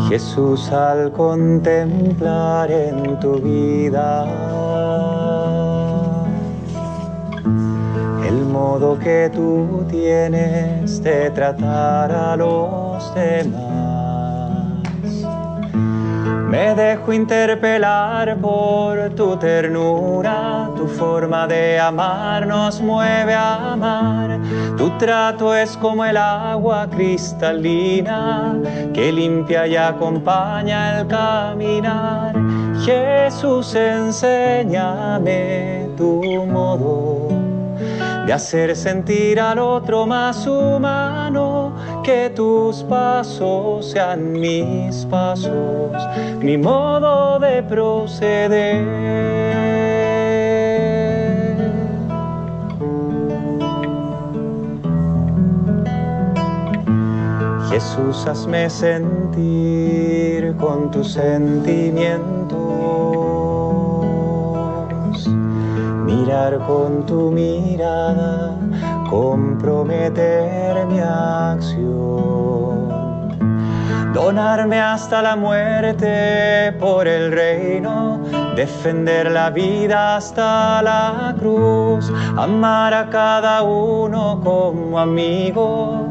Jesús, al contemplar en tu vida el modo que tú tienes de tratar a los demás, me dejo interpelar por tu ternura. Tu forma de amar nos mueve a amar. Tu trato es como el agua cristalina que limpia y acompaña el caminar. Jesús, enséñame tu modo de hacer sentir al otro más humano, que tus pasos sean mis pasos, mi modo de proceder. Jesús, hazme sentir con tus sentimientos, mirar con tu mirada, comprometer mi acción, donarme hasta la muerte por el reino, defender la vida hasta la cruz, amar a cada uno como amigo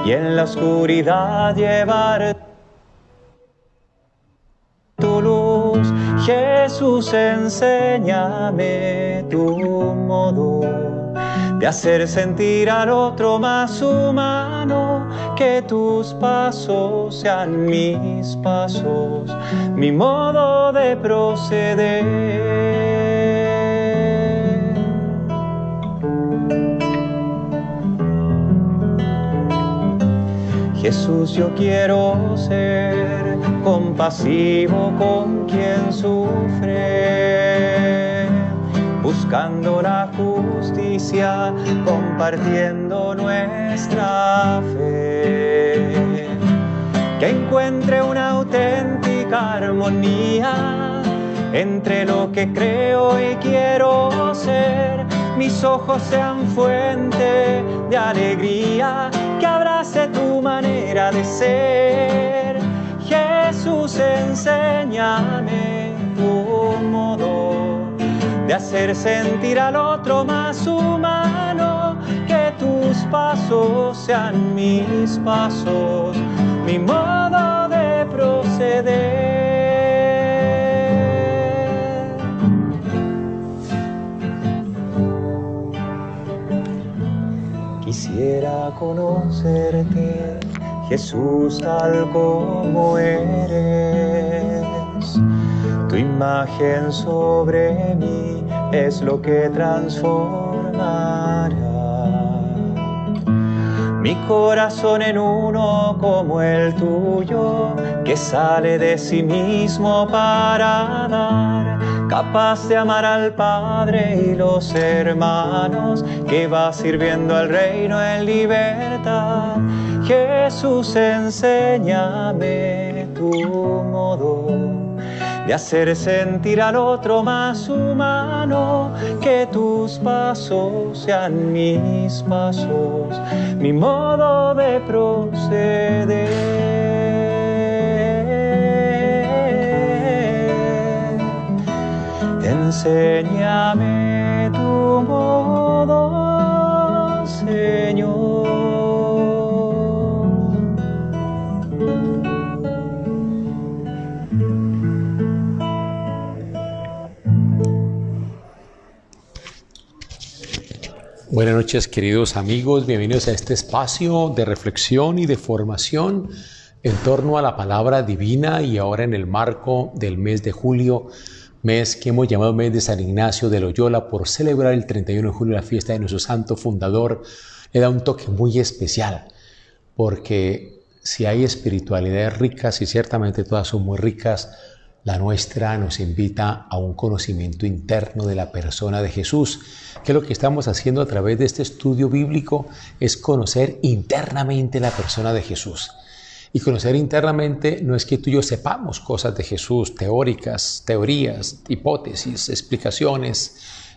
y en la oscuridad llevar tu luz. Jesús, enséñame tu modo de hacer sentir al otro más humano, que tus pasos sean mis pasos, mi modo de proceder. Jesús, yo quiero ser compasivo con quien sufre, buscando la justicia, compartiendo nuestra fe, que encuentre una auténtica armonía entre lo que creo y quiero ser. Mis ojos sean fuente de alegría, que abrace tu manera de ser. Jesús, enséñame tu modo de hacer sentir al otro más humano, que tus pasos sean mis pasos, mi modo de proceder. Quisiera conocerte, Jesús, tal como eres. Tu imagen sobre mí es lo que transformará mi corazón en uno como el tuyo, que sale de sí mismo para dar, capaz de amar al Padre y los hermanos, que va sirviendo al reino en libertad. Jesús, enséñame tu modo de hacer sentir al otro más humano, que tus pasos sean mis pasos, mi modo de proceder. Enséñame tu modo, Señor. Buenas noches, queridos amigos, bienvenidos a este espacio de reflexión y de formación en torno a la palabra divina, y ahora en el marco del mes de julio, mes que hemos llamado mes de San Ignacio de Loyola, por celebrar el 31 de julio la fiesta de nuestro santo fundador. Le da un toque muy especial, porque si hay espiritualidades ricas, y ciertamente todas son muy ricas, la nuestra nos invita a un conocimiento interno de la persona de Jesús, que lo que estamos haciendo a través de este estudio bíblico es conocer internamente la persona de Jesús. Y conocer internamente no es que tú y yo sepamos cosas de Jesús, teóricas, teorías, hipótesis, explicaciones,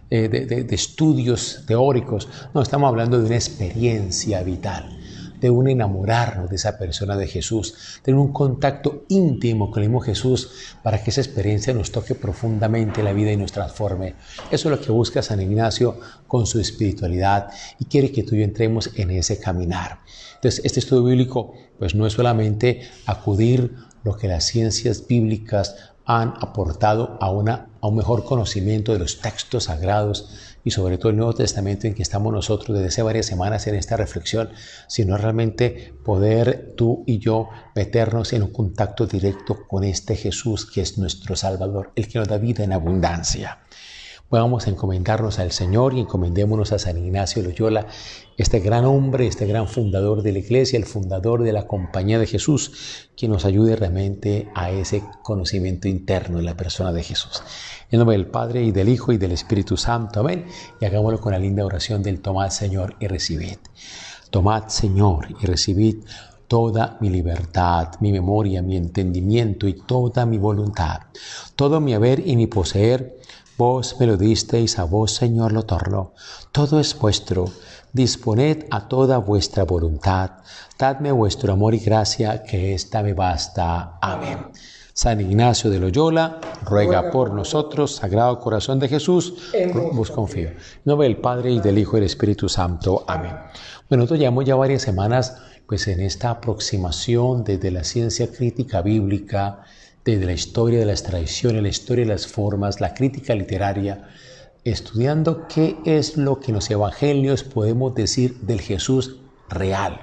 de estudios teóricos. No, estamos hablando de una experiencia vital. debe enamorarnos de esa persona de Jesús, tener un contacto íntimo con el mismo Jesús para que esa experiencia nos toque profundamente la vida y nos transforme. Eso es lo que busca San Ignacio con su espiritualidad y quiere que tú y yo entremos en ese caminar. Entonces, este estudio bíblico pues no es solamente acudir lo que las ciencias bíblicas han aportado a un mejor conocimiento de los textos sagrados y sobre todo el Nuevo Testamento en que estamos nosotros desde hace varias semanas en esta reflexión, sino realmente poder tú y yo meternos en un contacto directo con este Jesús que es nuestro Salvador, el que nos da vida en abundancia. Vamos a encomendarnos al Señor y encomendémonos a San Ignacio de Loyola, este gran hombre, este gran fundador de la Iglesia, el fundador de la Compañía de Jesús, que nos ayude realmente a ese conocimiento interno de la persona de Jesús. En nombre del Padre, y del Hijo, y del Espíritu Santo. Amén. Y hagámoslo con la linda oración del tomad, Señor, y recibid. Tomad, Señor, y recibid toda mi libertad, mi memoria, mi entendimiento y toda mi voluntad, todo mi haber y mi poseer. Vos me lo disteis, a vos, Señor, lo torno. Todo es vuestro. Disponed a toda vuestra voluntad. Dadme vuestro amor y gracia, que ésta me basta. Amén. San Ignacio de Loyola, ruega por nosotros. Sagrado Corazón de Jesús, vos confío. En nombre del Padre, y del Hijo, y del Espíritu Santo. Amén. Bueno, nosotros llevamos ya varias semanas pues en esta aproximación desde la ciencia crítica bíblica, desde la historia de las tradiciones, la historia de las formas, la crítica literaria, estudiando qué es lo que en los evangelios podemos decir del Jesús real.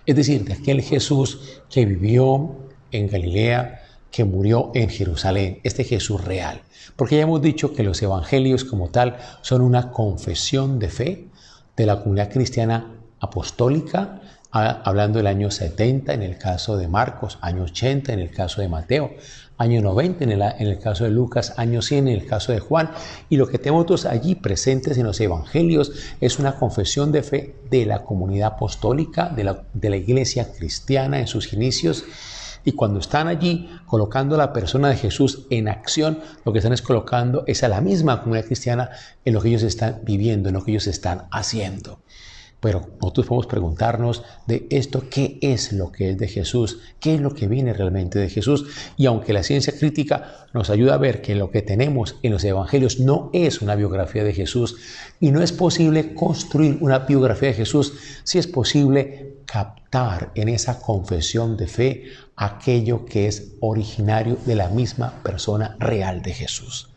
Es decir, de aquel Jesús que vivió en Galilea, que murió en Jerusalén, este Jesús real. Porque ya hemos dicho que los evangelios como tal son una confesión de fe de la comunidad cristiana apostólica, hablando del año 70 en el caso de Marcos, año 80 en el caso de Mateo, año 90 en el caso de Lucas, año 100 en el caso de Juan. Y lo que tenemos allí presentes en los evangelios es una confesión de fe de la comunidad apostólica, de la iglesia cristiana en sus inicios. Y cuando están allí colocando a la persona de Jesús en acción, lo que están es colocando es a la misma comunidad cristiana en lo que ellos están viviendo, en lo que ellos están haciendo. Pero nosotros podemos preguntarnos de esto, ¿qué es lo que es de Jesús? ¿Qué es lo que viene realmente de Jesús? Y aunque la ciencia crítica nos ayuda a ver que lo que tenemos en los evangelios no es una biografía de Jesús y no es posible construir una biografía de Jesús, sí es posible captar en esa confesión de fe aquello que es originario de la misma persona real de Jesús.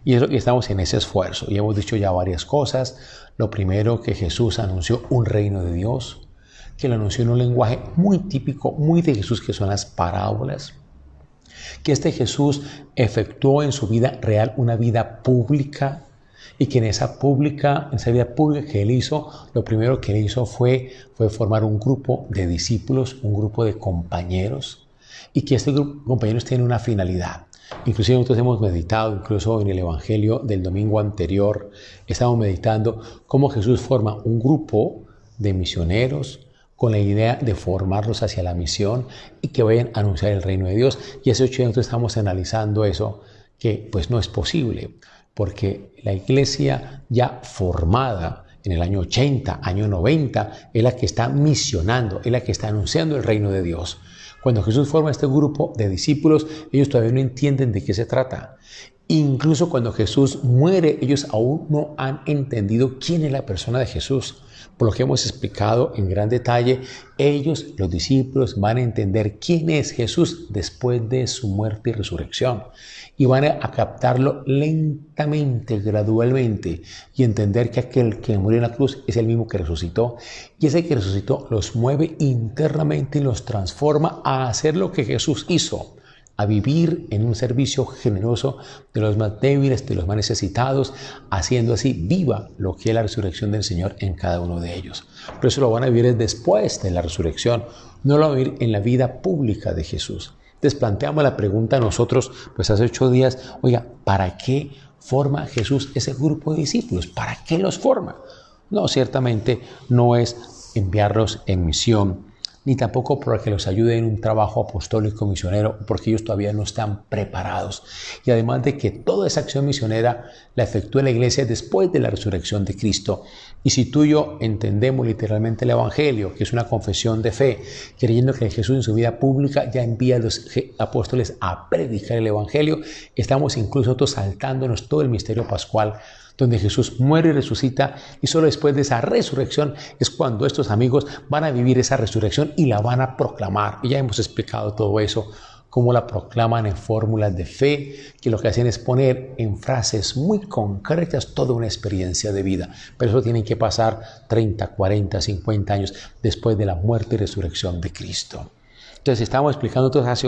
Y estamos en ese esfuerzo. Y hemos dicho ya varias cosas. Lo primero, que Jesús anunció un reino de Dios, que lo anunció en un lenguaje muy típico, muy de Jesús, que son las parábolas. Que este Jesús efectuó en su vida real una vida pública y que en esa vida pública que él hizo, lo primero que él hizo fue formar un grupo de discípulos, un grupo de compañeros, y que este grupo de compañeros tiene una finalidad. Inclusive nosotros hemos meditado, incluso en el Evangelio del domingo anterior, estamos meditando cómo Jesús forma un grupo de misioneros con la idea de formarlos hacia la misión y que vayan a anunciar el reino de Dios. Y hace 8 años estamos analizando eso, que pues no es posible, porque la iglesia ya formada en el año 80, año 90, es la que está misionando, es la que está anunciando el reino de Dios. Cuando Jesús forma este grupo de discípulos, ellos todavía no entienden de qué se trata. Incluso cuando Jesús muere, ellos aún no han entendido quién es la persona de Jesús. Por lo que hemos explicado en gran detalle, ellos, los discípulos, van a entender quién es Jesús después de su muerte y resurrección. Y van a captarlo lentamente, gradualmente, y entender que aquel que murió en la cruz es el mismo que resucitó. Y ese que resucitó los mueve internamente y los transforma a hacer lo que Jesús hizo, a vivir en un servicio generoso de los más débiles, de los más necesitados, haciendo así viva lo que es la resurrección del Señor en cada uno de ellos. Por eso lo van a vivir después de la resurrección, no lo van a vivir en la vida pública de Jesús. Entonces planteamos la pregunta a nosotros, pues hace 8 días, oiga, ¿para qué forma Jesús ese grupo de discípulos? ¿Para qué los forma? No, ciertamente no es enviarlos en misión ni tampoco para que los ayude en un trabajo apostólico misionero, porque ellos todavía no están preparados. Y además de que toda esa acción misionera la efectúa la iglesia después de la resurrección de Cristo. Y si tú y yo entendemos literalmente el Evangelio, que es una confesión de fe, creyendo que Jesús en su vida pública ya envía a los apóstoles a predicar el Evangelio, estamos incluso nosotros saltándonos todo el misterio pascual, donde Jesús muere y resucita, y solo después de esa resurrección es cuando estos amigos van a vivir esa resurrección y la van a proclamar. Y ya hemos explicado todo eso, cómo la proclaman en fórmulas de fe, que lo que hacen es poner en frases muy concretas toda una experiencia de vida. Pero eso tiene que pasar 30, 40, 50 años después de la muerte y resurrección de Cristo. Entonces estamos explicando entonces hace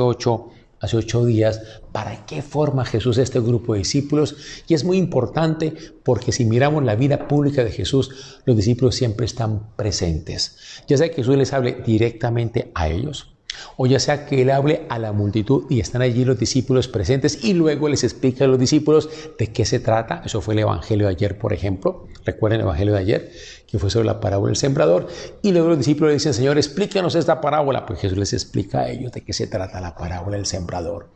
8 días para qué forma Jesús este grupo de discípulos, y es muy importante porque si miramos la vida pública de Jesús, los discípulos siempre están presentes, ya sea que Jesús les hable directamente a ellos, o ya sea que Él hable a la multitud y están allí los discípulos presentes y luego les explica a los discípulos de qué se trata. Eso fue el Evangelio de ayer, por ejemplo. Recuerden el Evangelio de ayer, que fue sobre la parábola del sembrador. Y luego los discípulos le dicen, Señor, explícanos esta parábola. Pues Jesús les explica a ellos de qué se trata la parábola del sembrador.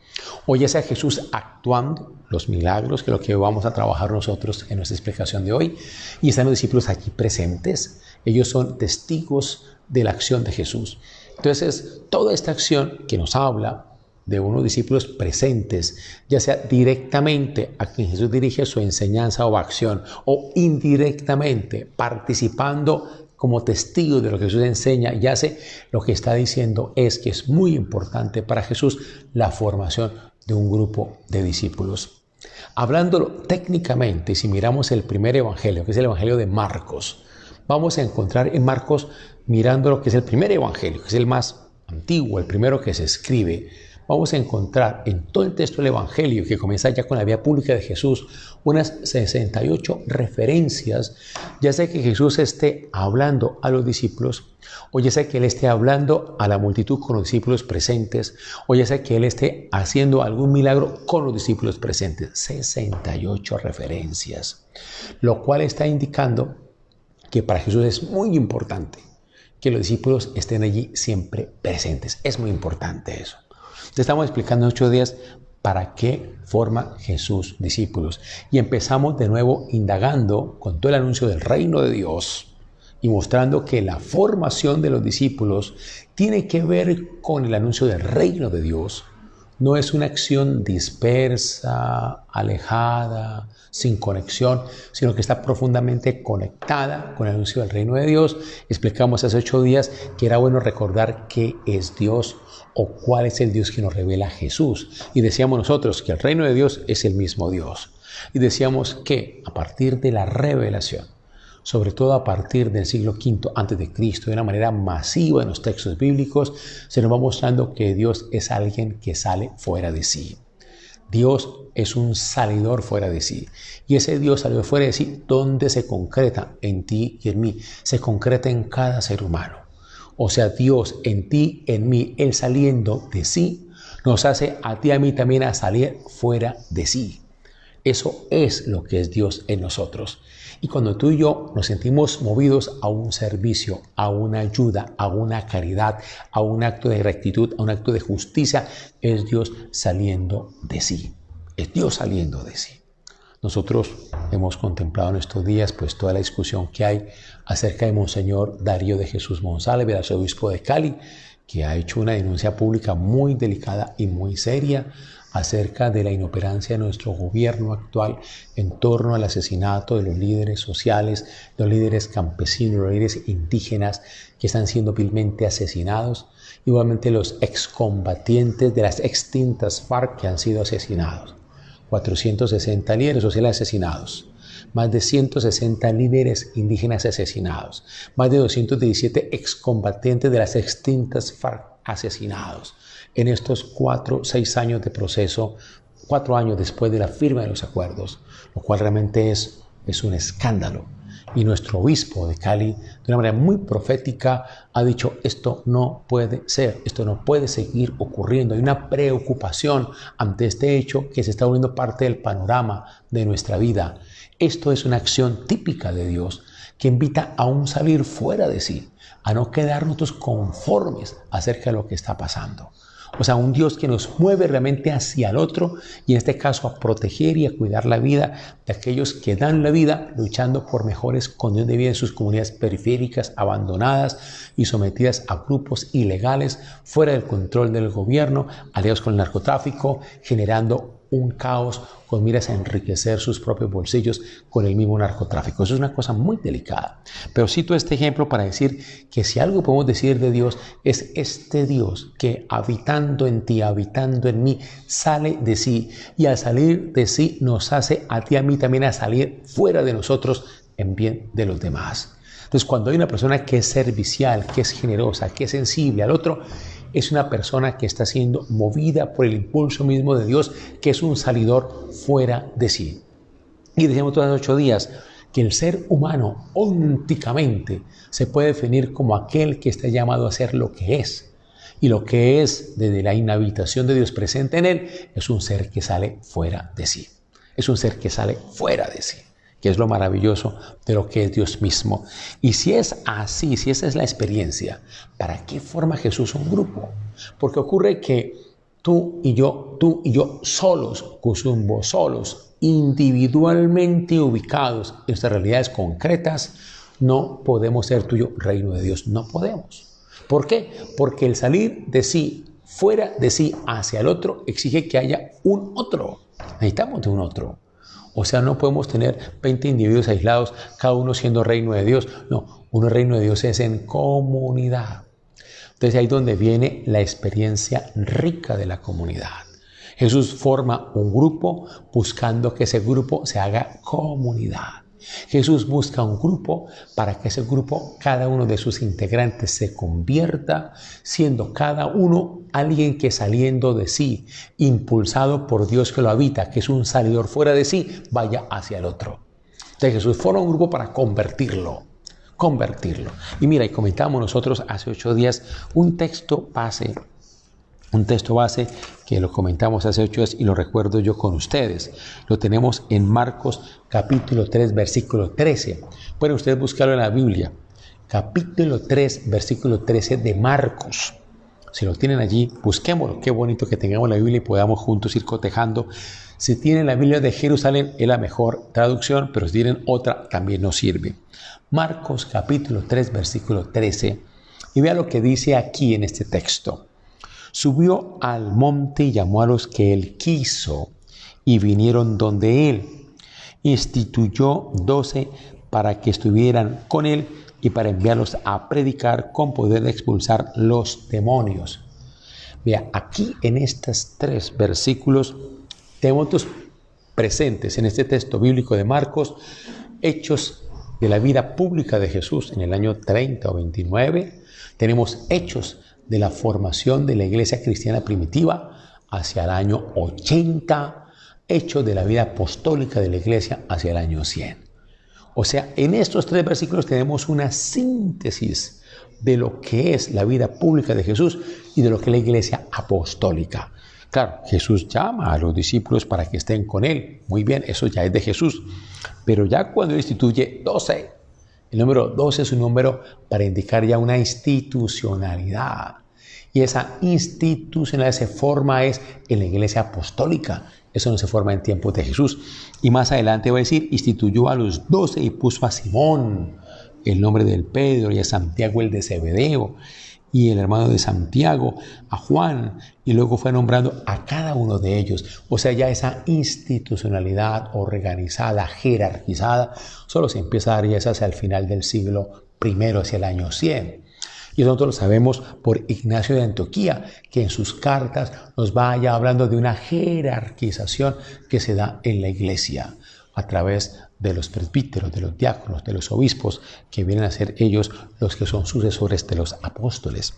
O ya sea Jesús actuando los milagros, que es lo que vamos a trabajar nosotros en nuestra explicación de hoy. Y están los discípulos aquí presentes. Ellos son testigos de la acción de Jesús. Entonces, toda esta acción que nos habla de unos discípulos presentes, ya sea directamente a quien Jesús dirige su enseñanza o acción, o indirectamente participando como testigos de lo que Jesús enseña y hace, lo que está diciendo es que es muy importante para Jesús la formación de un grupo de discípulos. Hablándolo técnicamente, si miramos el primer evangelio, que es el evangelio de Marcos, vamos a encontrar en Marcos, mirando lo que es el primer evangelio, que es el más antiguo, el primero que se escribe, vamos a encontrar en todo el texto del evangelio, que comienza ya con la vida pública de Jesús, unas 68 referencias, ya sea que Jesús esté hablando a los discípulos, o ya sea que Él esté hablando a la multitud con los discípulos presentes, o ya sea que Él esté haciendo algún milagro con los discípulos presentes. 68 referencias, lo cual está indicando que para Jesús es muy importante que los discípulos estén allí siempre presentes. Es muy importante eso. Te estamos explicando en 8 días para qué forma Jesús discípulos. Y empezamos de nuevo indagando con todo el anuncio del reino de Dios y mostrando que la formación de los discípulos tiene que ver con el anuncio del reino de Dios. No es una acción dispersa, alejada, sin conexión, sino que está profundamente conectada con el anuncio del reino de Dios. Explicamos hace 8 días que era bueno recordar qué es Dios o cuál es el Dios que nos revela Jesús. Y decíamos nosotros que el reino de Dios es el mismo Dios. Y decíamos que a partir de la revelación, sobre todo a partir del siglo V antes de Cristo, de una manera masiva en los textos bíblicos, se nos va mostrando que Dios es alguien que sale fuera de sí. Dios es un salidor fuera de sí. Y ese Dios salido fuera de sí, ¿dónde se concreta? En ti y en mí. Se concreta en cada ser humano. O sea, Dios en ti, en mí, Él saliendo de sí, nos hace a ti y a mí también a salir fuera de sí. Eso es lo que es Dios en nosotros. Y cuando tú y yo nos sentimos movidos a un servicio, a una ayuda, a una caridad, a un acto de rectitud, a un acto de justicia, es Dios saliendo de sí. Es Dios saliendo de sí. Nosotros hemos contemplado en estos días pues toda la discusión que hay acerca de Monseñor Darío de Jesús Monsalve, el arzobispo de Cali, que ha hecho una denuncia pública muy delicada y muy seria acerca de la inoperancia de nuestro gobierno actual en torno al asesinato de los líderes sociales, de los líderes campesinos, los líderes indígenas que están siendo vilmente asesinados, igualmente los excombatientes de las extintas FARC que han sido asesinados. 460 líderes sociales asesinados, más de 160 líderes indígenas asesinados, más de 217 excombatientes de las extintas FARC asesinados. En estos 6 años de proceso, 4 años después de la firma de los acuerdos, lo cual realmente es un escándalo. Y nuestro obispo de Cali, de una manera muy profética, ha dicho, esto no puede ser, esto no puede seguir ocurriendo. Hay una preocupación ante este hecho que se está volviendo parte del panorama de nuestra vida. Esto es una acción típica de Dios que invita a un salir fuera de sí, a no quedarnos nosotros conformes acerca de lo que está pasando. O sea, un Dios que nos mueve realmente hacia el otro y en este caso a proteger y a cuidar la vida de aquellos que dan la vida luchando por mejores condiciones de vida en sus comunidades periféricas, abandonadas y sometidas a grupos ilegales fuera del control del gobierno, aliados con el narcotráfico, generando un caos con miras a enriquecer sus propios bolsillos con el mismo narcotráfico. Eso es una cosa muy delicada. Pero cito este ejemplo para decir que si algo podemos decir de Dios es este Dios que habitando en ti, habitando en mí, sale de sí y al salir de sí nos hace a ti y a mí también a salir fuera de nosotros en bien de los demás. Entonces, cuando hay una persona que es servicial, que es generosa, que es sensible al otro, es una persona que está siendo movida por el impulso mismo de Dios, que es un salidor fuera de sí. Y decíamos todos los 8 días que el ser humano ónticamente se puede definir como aquel que está llamado a ser lo que es. Y lo que es, desde la inhabitación de Dios presente en él, es un ser que sale fuera de sí. Es un ser que sale fuera de sí, que es lo maravilloso de lo que es Dios mismo. Y si es así, si esa es la experiencia, ¿para qué forma Jesús un grupo? Porque ocurre que tú y yo solos, Cusumbo, solos, individualmente ubicados en nuestras realidades concretas, no podemos ser tuyo reino de Dios, no podemos. ¿Por qué? Porque el salir de sí, fuera de sí, hacia el otro, exige que haya un otro. Necesitamos de un otro. O sea, no podemos tener 20 individuos aislados, cada uno siendo reino de Dios. No, uno reino de Dios es en comunidad. Entonces ahí es donde viene la experiencia rica de la comunidad. Jesús forma un grupo buscando que ese grupo se haga comunidad. Jesús busca un grupo para que ese grupo, cada uno de sus integrantes se convierta, siendo cada uno alguien que saliendo de sí, impulsado por Dios que lo habita, que es un salidor fuera de sí, vaya hacia el otro. Entonces Jesús forma un grupo para convertirlo. Y mira, y comentamos nosotros hace 8 días un texto base que lo comentamos hace 8 días y lo recuerdo yo con ustedes. Lo tenemos en Marcos capítulo 3, versículo 13. Pueden ustedes buscarlo en la Biblia. Capítulo 3, versículo 13 de Marcos. Si lo tienen allí, busquémoslo. Qué bonito que tengamos la Biblia y podamos juntos ir cotejando. Si tienen la Biblia de Jerusalén, es la mejor traducción, pero si tienen otra, también nos sirve. Marcos capítulo 3, versículo 13. Y vea lo que dice aquí en este texto. Subió al monte y llamó a los que él quiso, y vinieron donde él. Instituyó 12 para que estuvieran con él y para enviarlos a predicar con poder de expulsar los demonios. Vea, aquí en estos 3 versículos tenemos presentes en este texto bíblico de Marcos hechos de la vida pública de Jesús en el año 30 o 29. Tenemos hechos de la formación de la iglesia cristiana primitiva hacia el año 80, hechos de la vida apostólica de la iglesia hacia el año 100. O sea, en estos 3 versículos tenemos una síntesis de lo que es la vida pública de Jesús y de lo que es la iglesia apostólica. Claro, Jesús llama a los discípulos para que estén con él. Muy bien, eso ya es de Jesús. Pero ya cuando él instituye 12, el número 12 es un número para indicar ya una institucionalidad. Y esa institucionalidad se forma en la iglesia apostólica. Eso no se forma en tiempos de Jesús. Y más adelante va a decir, instituyó a los 12 y puso a Simón, el nombre del Pedro, y a Santiago el de Zebedeo, y el hermano de Santiago, a Juan, y luego fue nombrando a cada uno de ellos. O sea, ya esa institucionalidad organizada, jerarquizada, solo se empieza a dar ya hacia el final del siglo I, hacia el año 100. Y nosotros lo sabemos por Ignacio de Antioquía, que en sus cartas nos va ya hablando de una jerarquización que se da en la iglesia a través de los presbíteros, de los diáconos, de los obispos, que vienen a ser ellos los que son sucesores de los apóstoles.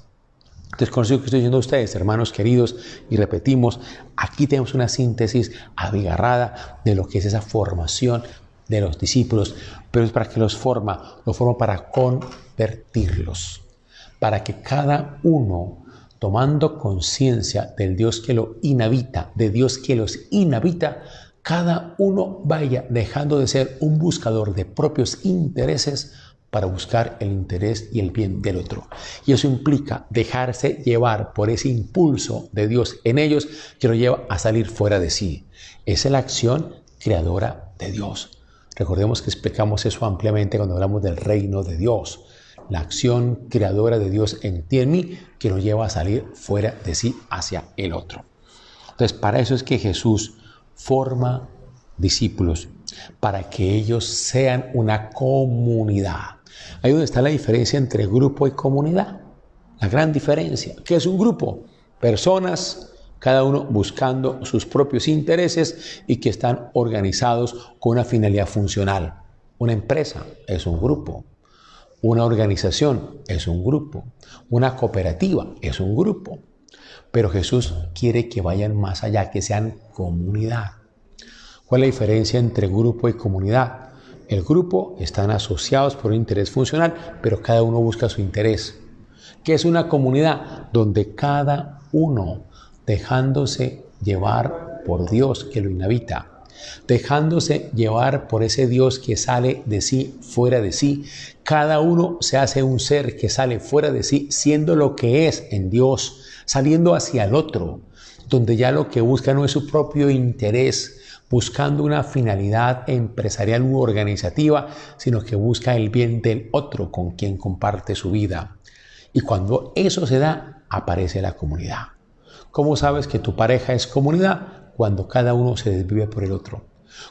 Entonces, con eso que estoy diciendo a ustedes, hermanos queridos, y repetimos, aquí tenemos una síntesis abigarrada de lo que es esa formación de los discípulos, pero es para que los forma para convertirlos, para que cada uno, tomando conciencia del Dios que lo inhabita, de Dios que los inhabita, cada uno vaya dejando de ser un buscador de propios intereses para buscar el interés y el bien del otro. Y eso implica dejarse llevar por ese impulso de Dios en ellos que lo lleva a salir fuera de sí. Esa es la acción creadora de Dios. Recordemos que explicamos eso ampliamente cuando hablamos del reino de Dios. La acción creadora de Dios en ti y en mí que nos lleva a salir fuera de sí hacia el otro. Entonces, para eso es que Jesús forma discípulos, para que ellos sean una comunidad. Ahí donde está la diferencia entre grupo y comunidad. La gran diferencia. ¿Qué es un grupo? Personas, cada uno buscando sus propios intereses y que están organizados con una finalidad funcional. Una empresa es un grupo. Una organización es un grupo. Una cooperativa es un grupo. Pero Jesús quiere que vayan más allá, que sean comunidad. ¿Cuál es la diferencia entre grupo y comunidad? El grupo están asociados por un interés funcional, pero cada uno busca su interés. ¿Qué es una comunidad? Donde cada uno, dejándose llevar por Dios que lo inhabita, dejándose llevar por ese Dios que sale de sí, fuera de sí, cada uno se hace un ser que sale fuera de sí, siendo lo que es en Dios, saliendo hacia el otro, donde ya lo que busca no es su propio interés, buscando una finalidad empresarial u organizativa, sino que busca el bien del otro con quien comparte su vida. Y cuando eso se da, aparece la comunidad. ¿Cómo sabes que tu pareja es comunidad? Cuando cada uno se desvive por el otro.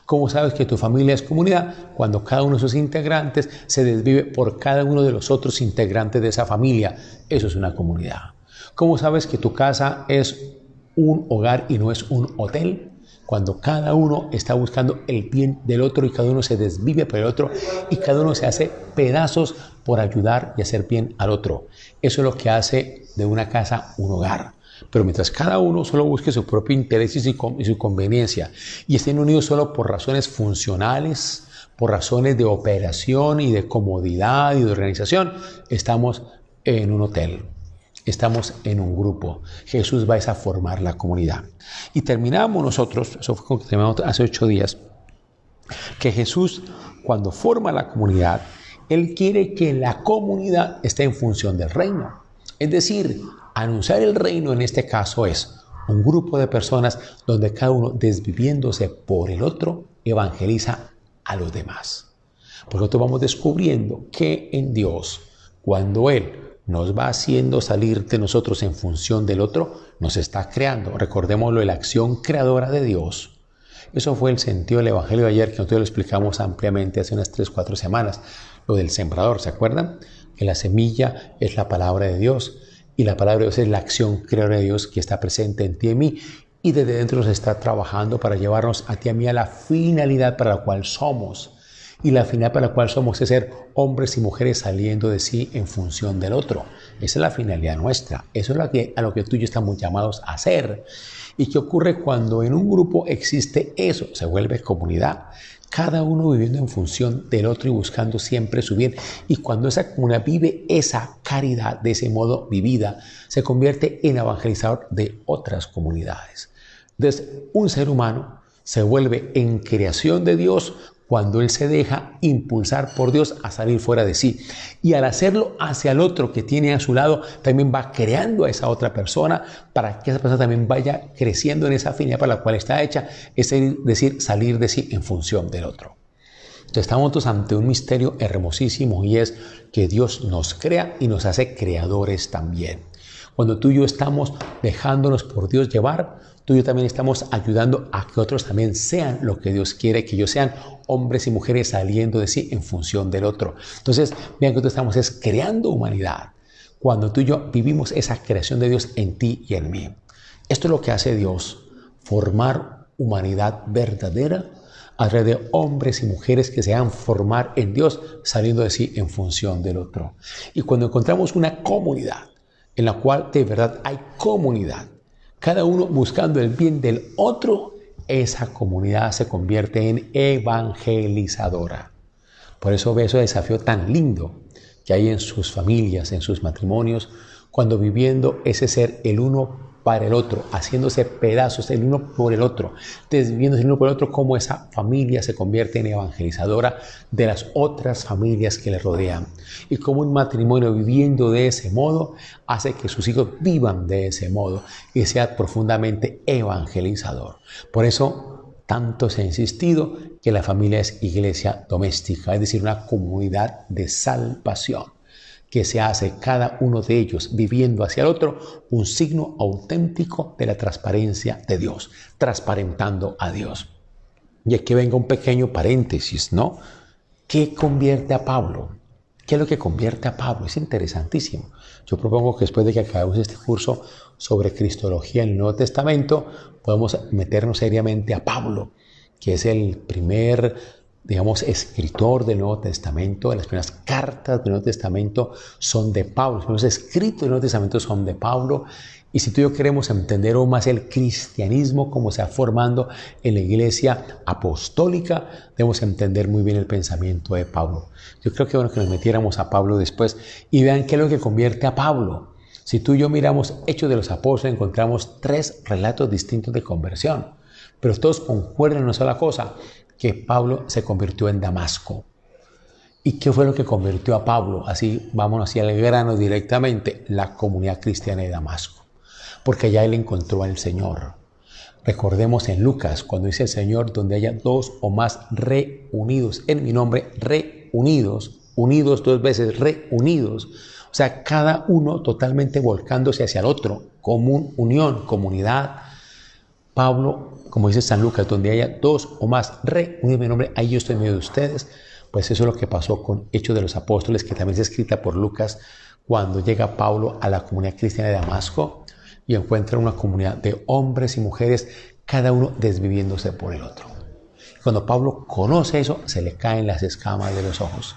¿Cómo sabes que tu familia es comunidad? Cuando cada uno de sus integrantes se desvive por cada uno de los otros integrantes de esa familia. Eso es una comunidad. ¿Cómo sabes que tu casa es un hogar y no es un hotel? Cuando cada uno está buscando el bien del otro y cada uno se desvive por el otro y cada uno se hace pedazos por ayudar y hacer bien al otro. Eso es lo que hace de una casa un hogar. Pero mientras cada uno solo busque su propio interés y su conveniencia y estén unidos solo por razones funcionales, por razones de operación y de comodidad y de organización, estamos en un hotel. Estamos en un grupo. Jesús va a formar la comunidad. Y terminamos nosotros, eso fue como que terminamos hace 8 días, que Jesús, cuando forma la comunidad, Él quiere que la comunidad esté en función del reino. Es decir, anunciar el reino en este caso es un grupo de personas donde cada uno, desviviéndose por el otro, evangeliza a los demás. Por lo tanto, vamos descubriendo que en Dios, cuando Él nos va haciendo salir de nosotros en función del otro, nos está creando. Recordémoslo, la acción creadora de Dios. Eso fue el sentido del Evangelio de ayer, que nosotros lo explicamos ampliamente hace unas 3-4 semanas. Lo del sembrador, ¿se acuerdan? Que la semilla es la palabra de Dios y la palabra de Dios es la acción creadora de Dios que está presente en ti y en mí y desde dentro nos está trabajando para llevarnos a ti y a mí a la finalidad para la cual somos. Y la finalidad para la cual somos es ser hombres y mujeres saliendo de sí en función del otro. Esa es la finalidad nuestra. Eso es a lo que tú y yo estamos llamados a hacer. ¿Y qué ocurre cuando en un grupo existe eso? Se vuelve comunidad. Cada uno viviendo en función del otro y buscando siempre su bien. Y cuando esa comunidad vive esa caridad de ese modo vivida, se convierte en evangelizador de otras comunidades. Entonces, un ser humano se vuelve en creación de Dios cuando él se deja impulsar por Dios a salir fuera de sí. Y al hacerlo hacia el otro que tiene a su lado, también va creando a esa otra persona para que esa persona también vaya creciendo en esa afinidad para la cual está hecha, es decir, salir de sí en función del otro. Entonces estamos ante un misterio hermosísimo y es que Dios nos crea y nos hace creadores también. Cuando tú y yo estamos dejándonos por Dios llevar, tú y yo también estamos ayudando a que otros también sean lo que Dios quiere que ellos sean, hombres y mujeres saliendo de sí en función del otro. Entonces, vean que nosotros estamos creando humanidad. Cuando tú y yo vivimos esa creación de Dios en ti y en mí. Esto es lo que hace Dios, formar humanidad verdadera a través de hombres y mujeres que se hagan formar en Dios, saliendo de sí en función del otro. Y cuando encontramos una comunidad en la cual de verdad hay comunidad, cada uno buscando el bien del otro, esa comunidad se convierte en evangelizadora. Por eso ve ese desafío tan lindo que hay en sus familias, en sus matrimonios, cuando viviendo ese ser el uno para el otro, haciéndose pedazos el uno por el otro, desviviéndose el uno por el otro, cómo esa familia se convierte en evangelizadora de las otras familias que le rodean. Y cómo un matrimonio viviendo de ese modo hace que sus hijos vivan de ese modo y sea profundamente evangelizador. Por eso tanto se ha insistido que la familia es iglesia doméstica, es decir, una comunidad de salvación, que se hace cada uno de ellos viviendo hacia el otro un signo auténtico de la transparencia de Dios, transparentando a Dios. Y aquí venga un pequeño paréntesis, ¿no? ¿Qué convierte a Pablo? ¿Qué es lo que convierte a Pablo? Es interesantísimo. Yo propongo que después de que acabemos este curso sobre Cristología en el Nuevo Testamento, podemos meternos seriamente a Pablo, que es el primer, digamos, escritor del Nuevo Testamento. Las primeras cartas del Nuevo Testamento son de Pablo, los primeros escritos del Nuevo Testamento son de Pablo. Y si tú y yo queremos entender aún más el cristianismo, cómo se va formando en la iglesia apostólica, debemos entender muy bien el pensamiento de Pablo. Yo creo que bueno que nos metiéramos a Pablo después y vean qué es lo que convierte a Pablo. Si tú y yo miramos Hechos de los Apóstoles, encontramos 3 relatos distintos de conversión, pero todos concuerdan en una sola cosa, que Pablo se convirtió en Damasco. ¿Y qué fue lo que convirtió a Pablo? Así, vámonos hacia el grano directamente, la comunidad cristiana de Damasco. Porque allá él encontró al Señor. Recordemos en Lucas, cuando dice el Señor, donde haya 2 o más reunidos en mi nombre, reunidos, unidos 2 veces, reunidos. O sea, cada uno totalmente volcándose hacia el otro, común, unión, comunidad. Pablo, como dice San Lucas, donde haya 2 o más reunidos en mi nombre, ahí yo estoy en medio de ustedes. Pues eso es lo que pasó con Hechos de los Apóstoles, que también es escrita por Lucas, cuando llega Pablo a la comunidad cristiana de Damasco y encuentra una comunidad de hombres y mujeres, cada uno desviviéndose por el otro. Cuando Pablo conoce eso, se le caen las escamas de los ojos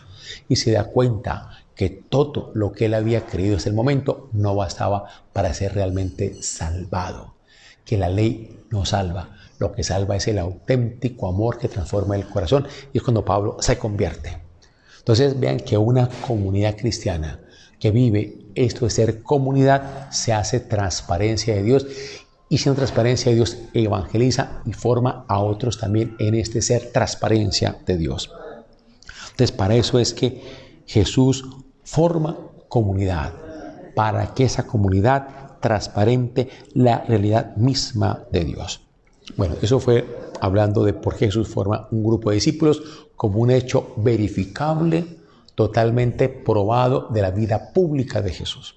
y se da cuenta que todo lo que él había creído hasta el momento no bastaba para ser realmente salvado, que la ley no salva. Lo que salva es el auténtico amor que transforma el corazón, y es cuando Pablo se convierte. Entonces vean que una comunidad cristiana que vive esto de ser comunidad, se hace transparencia de Dios, y siendo transparencia de Dios evangeliza y forma a otros también en este ser transparencia de Dios. Entonces para eso es que Jesús forma comunidad, para que esa comunidad transparente la realidad misma de Dios. Bueno, eso fue hablando de por qué Jesús forma un grupo de discípulos como un hecho verificable, totalmente probado de la vida pública de Jesús.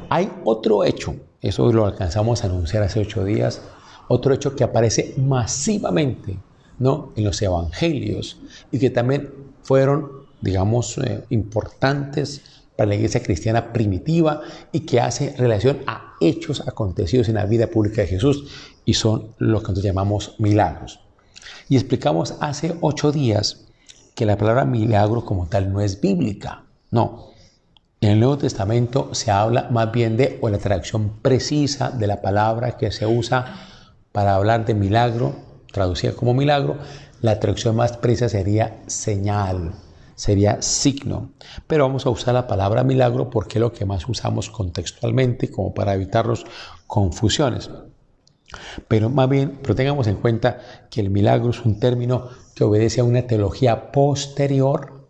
Hay otro hecho, eso lo alcanzamos a anunciar hace 8 días, otro hecho que aparece masivamente, ¿no?, en los evangelios y que también fueron, digamos, importantes para la iglesia cristiana primitiva y que hace relación a hechos acontecidos en la vida pública de Jesús, y son lo que nosotros llamamos milagros. Y explicamos hace 8 días que la palabra milagro como tal no es bíblica, no. En el Nuevo Testamento se habla más bien de, o la traducción precisa de la palabra que se usa para hablar de milagro, traducida como milagro, la traducción más precisa sería señal, sería signo. Pero vamos a usar la palabra milagro porque es lo que más usamos contextualmente, como para evitarnos confusiones. Pero más bien, pero tengamos en cuenta que el milagro es un término que obedece a una teología posterior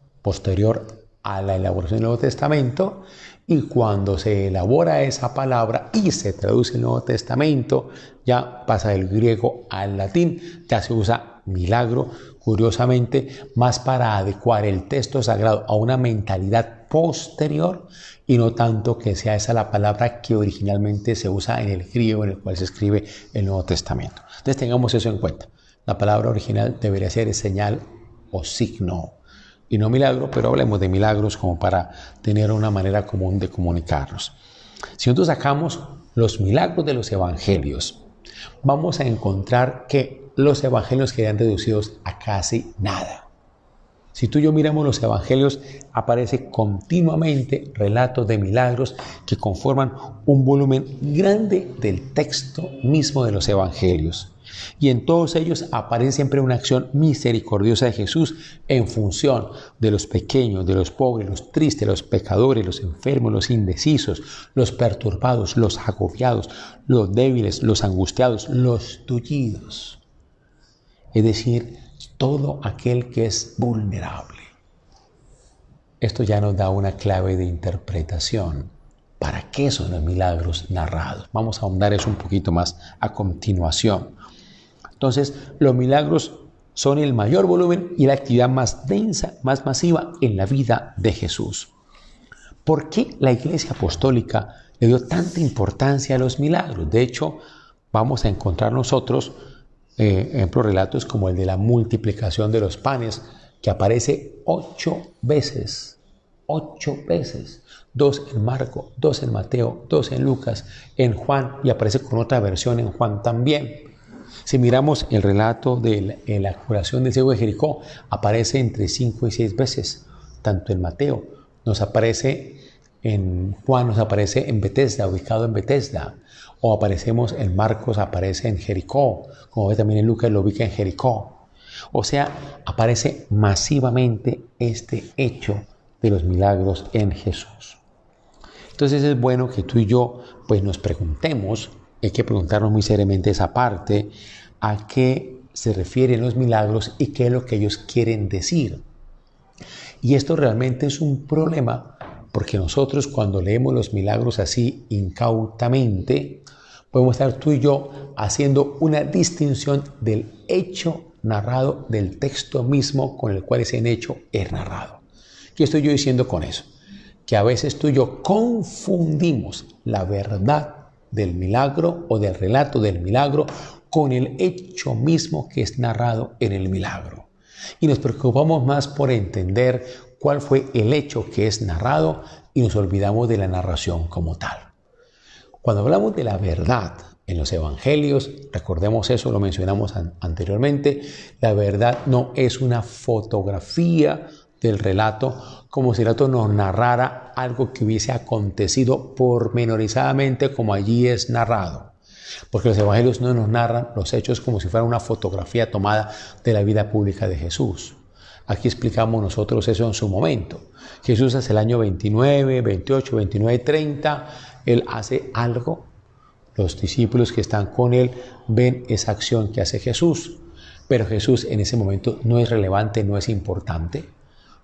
a la elaboración del Nuevo Testamento, y cuando se elabora esa palabra y se traduce el Nuevo Testamento, ya pasa del griego al latín, ya se usa milagro, curiosamente, más para adecuar el texto sagrado a una mentalidad posterior y no tanto que sea esa la palabra que originalmente se usa en el griego en el cual se escribe el Nuevo Testamento. Entonces tengamos eso en cuenta. La palabra original debería ser señal o signo y no milagro, pero hablemos de milagros como para tener una manera común de comunicarnos. Si nosotros sacamos los milagros de los evangelios, vamos a encontrar que los evangelios quedan reducidos a casi nada. Si tú y yo miramos los evangelios, aparece continuamente relatos de milagros que conforman un volumen grande del texto mismo de los evangelios. Y en todos ellos aparece siempre una acción misericordiosa de Jesús en función de los pequeños, de los pobres, los tristes, los pecadores, los enfermos, los indecisos, los perturbados, los agobiados, los débiles, los angustiados, los tullidos. Es decir, todo aquel que es vulnerable. Esto ya nos da una clave de interpretación. ¿Para qué son los milagros narrados? Vamos a ahondar eso un poquito más a continuación. Entonces, los milagros son el mayor volumen y la actividad más densa, más masiva en la vida de Ejecús. ¿Por qué la Iglesia Apostólica le dio tanta importancia a los milagros? De hecho, vamos a encontrar nosotros ejemplos, relatos como el de la multiplicación de los panes, que aparece 8 veces. 8 veces. 2 en Marco, 2 en Mateo, 2 en Lucas, en Juan, y aparece con otra versión en Juan también. Si miramos el relato de la curación del ciego de Jericó, aparece entre 5 y 6 veces, tanto en Mateo, nos aparece en Juan, nos aparece en Betesda, ubicado en Betesda, o aparecemos en Marcos, aparece en Jericó, como ve también en Lucas, lo ubica en Jericó. O sea, aparece masivamente este hecho de los milagros en Jesús. Entonces es bueno que tú y yo pues nos preguntemos, hay que preguntarnos muy seriamente esa parte, a qué se refieren los milagros y qué es lo que ellos quieren decir. Y esto realmente es un problema, porque nosotros cuando leemos los milagros así incautamente, podemos estar tú y yo haciendo una distinción del hecho narrado, del texto mismo con el cual ese hecho es narrado. ¿Qué estoy yo diciendo con eso? Que a veces tú y yo confundimos la verdad del milagro o del relato del milagro con el hecho mismo que es narrado en el milagro. Y nos preocupamos más por entender cuál fue el hecho que es narrado y nos olvidamos de la narración como tal. Cuando hablamos de la verdad en los evangelios, recordemos eso, lo mencionamos anteriormente, la verdad no es una fotografía del relato, como si el relato nos narrara algo que hubiese acontecido pormenorizadamente como allí es narrado. Porque los evangelios no nos narran los hechos como si fuera una fotografía tomada de la vida pública de Jesús. Aquí explicamos nosotros eso en su momento. Jesús hace el año 29, 28, 29, 30, Él hace algo. Los discípulos que están con Él ven esa acción que hace Jesús. Pero Jesús en ese momento no es relevante, no es importante,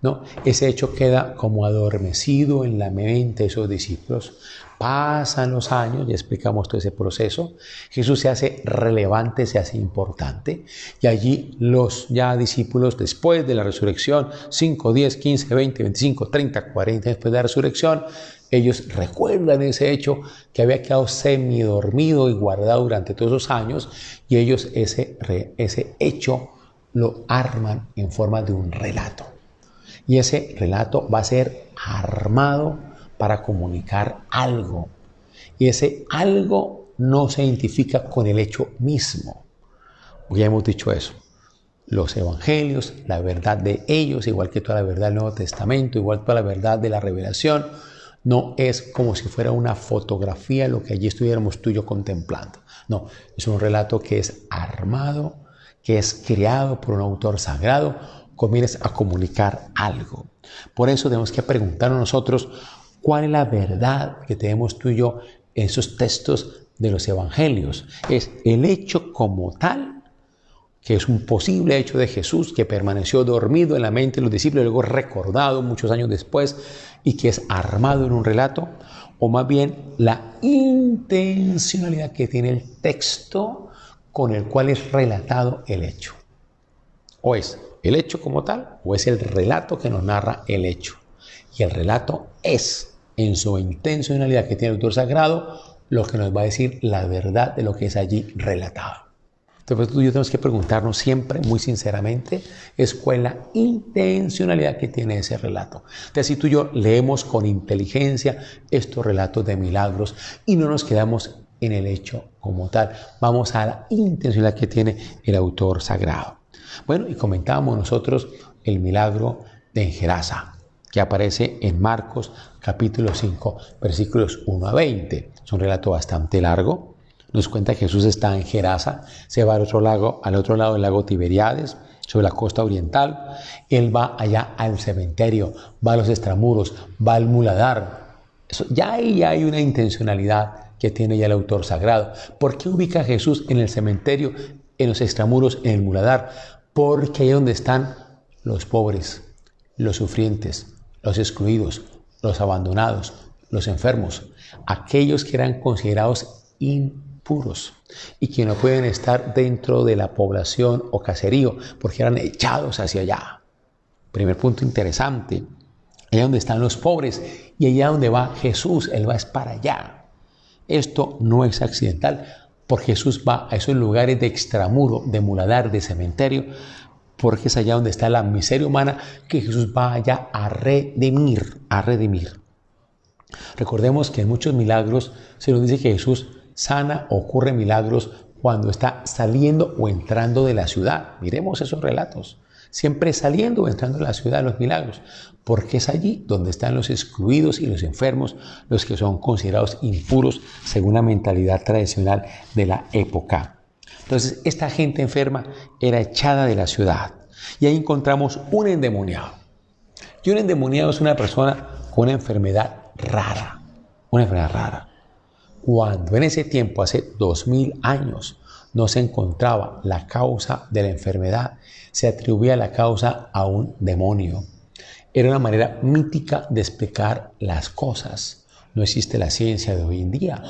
¿no? Ese hecho queda como adormecido en la mente de esos discípulos. Pasan los años, ya explicamos todo ese proceso. Jesús se hace relevante, se hace importante. Y allí los ya discípulos, después de la resurrección, 5, 10, 15, 20, 25, 30, 40 después de la resurrección, ellos recuerdan ese hecho que había quedado semidormido y guardado durante todos esos años. Y ellos ese hecho lo arman en forma de un relato. Y ese relato va a ser armado para comunicar algo. Y ese algo no se identifica con el hecho mismo. Ya hemos dicho eso. Los evangelios, la verdad de ellos, igual que toda la verdad del Nuevo Testamento, igual que toda la verdad de la revelación, no es como si fuera una fotografía lo que allí estuviéramos tú y yo contemplando. No, es un relato que es armado, que es creado por un autor sagrado, comienzas a comunicar algo. Por eso tenemos que preguntarnos nosotros cuál es la verdad que tenemos tú y yo en esos textos de los evangelios. Es el hecho como tal, que es un posible hecho de Jesús que permaneció dormido en la mente de los discípulos y luego recordado muchos años después y que es armado en un relato, o más bien la intencionalidad que tiene el texto con el cual es relatado el hecho. O es el hecho como tal, o es el relato que nos narra el hecho. Y el relato es, en su intencionalidad que tiene el autor sagrado, lo que nos va a decir la verdad de lo que es allí relatado. Entonces tú y yo tenemos que preguntarnos siempre, muy sinceramente, es cuál es la intencionalidad que tiene ese relato. Entonces si tú y yo leemos con inteligencia estos relatos de milagros y no nos quedamos en el hecho como tal, vamos a la intencionalidad que tiene el autor sagrado. Bueno, y comentábamos nosotros el milagro de Gerasa, que aparece en Marcos capítulo 5, versículos 1 a 20. Es un relato bastante largo. Nos cuenta que Jesús está en Gerasa, se va al otro lado del lago Tiberíades, sobre la costa oriental. Él va allá al cementerio, va a los extramuros, va al muladar. Ya ahí hay una intencionalidad que tiene ya el autor sagrado. ¿Por qué ubica a Jesús en el cementerio, en los extramuros, en el muladar? Porque ahí es donde están los pobres, los sufrientes, los excluidos, los abandonados, los enfermos, aquellos que eran considerados impuros y que no pueden estar dentro de la población o caserío porque eran echados hacia allá. Primer punto interesante, allá donde están los pobres y allá donde va Jesús, Él va es para allá. Esto no es accidental, porque Jesús va a esos lugares de extramuro, de muladar, de cementerio, porque es allá donde está la miseria humana que Jesús va allá a redimir, a redimir. Recordemos que en muchos milagros se nos dice que Jesús sana o ocurre milagros cuando está saliendo o entrando de la ciudad. Miremos esos relatos. Siempre saliendo o entrando de la ciudad los milagros, porque es allí donde están los excluidos y los enfermos, los que son considerados impuros según la mentalidad tradicional de la época. Entonces, esta gente enferma era echada de la ciudad y ahí encontramos un endemoniado. Y un endemoniado es una persona con una enfermedad rara, Cuando en ese tiempo, hace 2000 años, no se encontraba la causa de la enfermedad, se atribuía la causa a un demonio. Era una manera mítica de explicar las cosas. No existe la ciencia de hoy en día,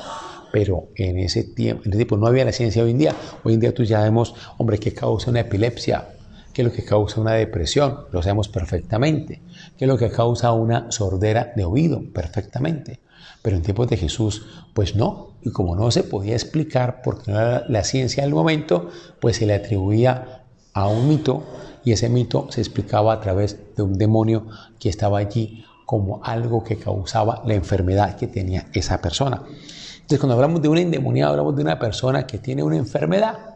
pero en ese tiempo no había la ciencia de hoy en día. Hoy en día tú ya sabemos, hombre, qué causa una epilepsia, qué es lo que causa una depresión, lo sabemos perfectamente, qué es lo que causa una sordera de oído, perfectamente. Pero en tiempos de Jesús, pues no. Y como no se podía explicar porque no era la ciencia del momento, pues se le atribuía a un mito y ese mito se explicaba a través de un demonio que estaba allí como algo que causaba la enfermedad que tenía esa persona. Entonces, cuando hablamos de un endemoniado, hablamos de una persona que tiene una enfermedad.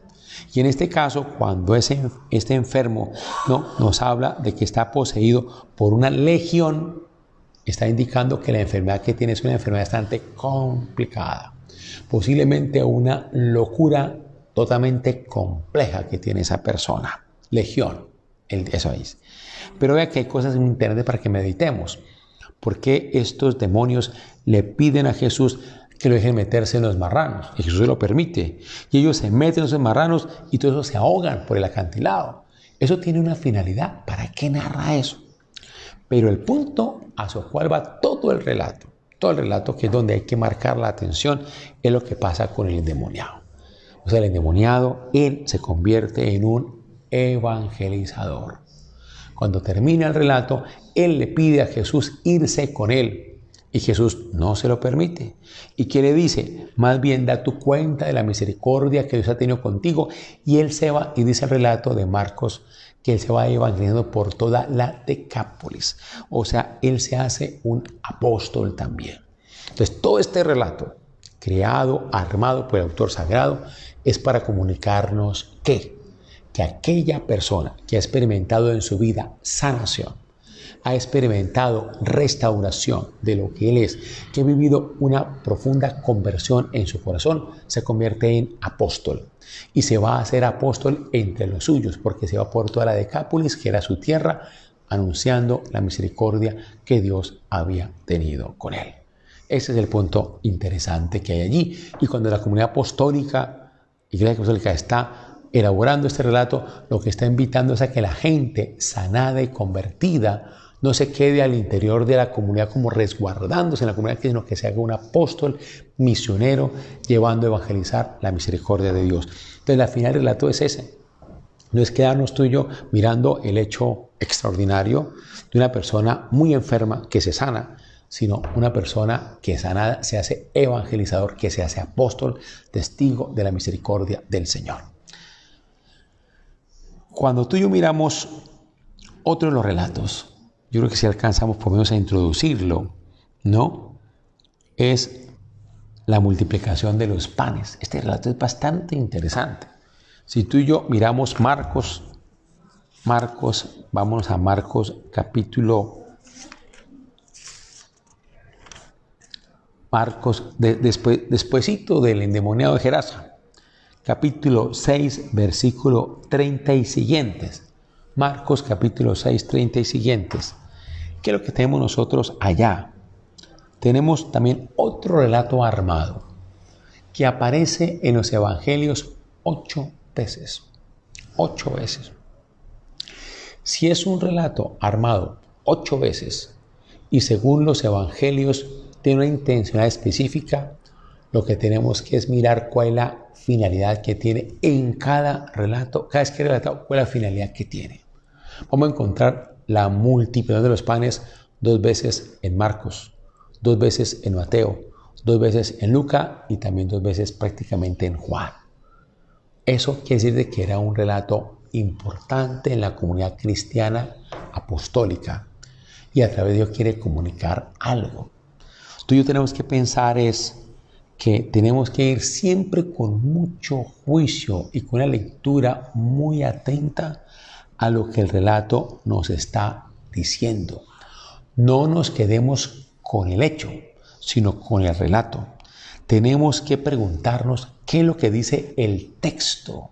Y en este caso, cuando este enfermo nos habla de que está poseído por una legión, está indicando que la enfermedad que tiene es una enfermedad bastante complicada. Posiblemente una locura totalmente compleja que tiene esa persona. Legión, eso es. Pero vea que hay cosas interesantes para que meditemos. ¿Por qué estos demonios le piden a Jesús que lo dejen meterse en los marranos? Y Jesús se lo permite. Y ellos se meten en esos marranos y todos esos se ahogan por el acantilado. Eso tiene una finalidad. ¿Para qué narra eso? Pero el punto a su cual va todo el relato, que es donde hay que marcar la atención, es lo que pasa con el endemoniado. O sea, el endemoniado, él se convierte en un evangelizador. Cuando termina el relato, él le pide a Jesús irse con él y Jesús no se lo permite. ¿Y qué le dice? Más bien da tu cuenta de la misericordia que Dios ha tenido contigo. Y él se va, y dice el relato de Marcos, que él se va evangelizando por toda la Decápolis. O sea, él se hace un apóstol también. Entonces, todo este relato, creado, armado por el autor sagrado, es para comunicarnos que aquella persona que ha experimentado en su vida sanación, ha experimentado restauración de lo que él es, que ha vivido una profunda conversión en su corazón, se convierte en apóstol. Y se va a hacer apóstol entre los suyos, porque se va por toda la Decápolis, que era su tierra, anunciando la misericordia que Dios había tenido con él. Ese es el punto interesante que hay allí. Y cuando la comunidad apostólica, Iglesia Apostólica, está elaborando este relato, lo que está invitando es a que la gente sanada y convertida no se quede al interior de la comunidad como resguardándose en la comunidad, sino que se haga un apóstol misionero llevando a evangelizar la misericordia de Dios. Entonces, la final del relato es ese. No es quedarnos tú y yo mirando el hecho extraordinario de una persona muy enferma que se sana, sino una persona que sanada se hace evangelizador, que se hace apóstol, testigo de la misericordia del Señor. Cuando tú y yo miramos otro de los relatos, yo creo que si alcanzamos por lo menos a introducirlo, ¿no? Es la multiplicación de los panes. Este relato es bastante interesante. Si tú y yo miramos Marcos Marcos, vámonos a Marcos despuésito del endemoniado de Gerasa, capítulo 6, versículo 30 y siguientes. Marcos capítulo 6, 30 y siguientes. ¿Qué es lo que tenemos nosotros allá? Tenemos también otro relato armado que aparece en los evangelios 8 veces. 8 veces. Si es un relato armado 8 veces y según los evangelios tiene una intencionalidad específica, lo que tenemos que es mirar cuál es la finalidad que tiene en cada relato, cada vez que relata, cuál es la finalidad que tiene. Vamos a encontrar la multiplicación de los panes 2 veces en Marcos, 2 veces en Mateo, 2 veces en Lucas y también 2 veces prácticamente en Juan. Eso quiere decir de que era un relato importante en la comunidad cristiana apostólica y a través de Dios quiere comunicar algo. Tú y yo tenemos que pensar es que tenemos que ir siempre con mucho juicio y con una lectura muy atenta a lo que el relato nos está diciendo. No nos quedemos con el hecho, sino con el relato. Tenemos que preguntarnos qué es lo que dice el texto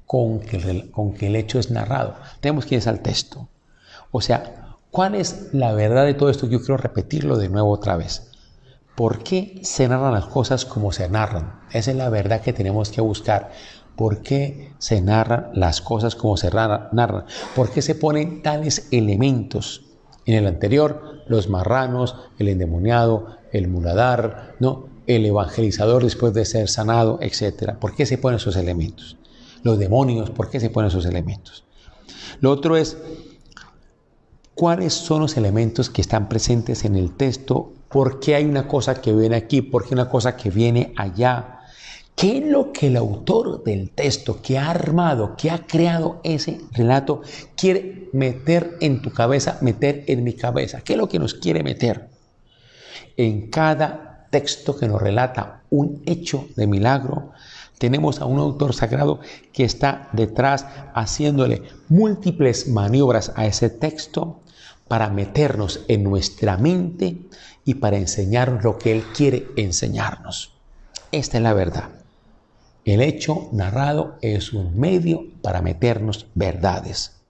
con que el hecho es narrado. Tenemos que ir al texto. O sea, ¿cuál es la verdad de todo esto? Yo quiero repetirlo de nuevo otra vez. ¿Por qué se narran las cosas como se narran? Esa es la verdad que tenemos que buscar. ¿Por qué se narran las cosas como se narran? ¿Por qué se ponen tales elementos? En el anterior, los marranos, el endemoniado, el muladar, ¿no? El evangelizador después de ser sanado, etc. ¿Por qué se ponen esos elementos? Los demonios, ¿por qué se ponen esos elementos? Lo otro es, ¿cuáles son los elementos que están presentes en el texto? ¿Por qué hay una cosa que viene aquí? ¿Por qué una cosa que viene allá? ¿Qué es lo que el autor del texto que ha armado, que ha creado ese relato, quiere meter en tu cabeza, meter en mi cabeza? ¿Qué es lo que nos quiere meter? En cada texto que nos relata un hecho de milagro, tenemos a un autor sagrado que está detrás haciéndole múltiples maniobras a ese texto para meternos en nuestra mente y para enseñarnos lo que él quiere enseñarnos. Esta es la verdad. El hecho narrado es un medio para meternos verdades.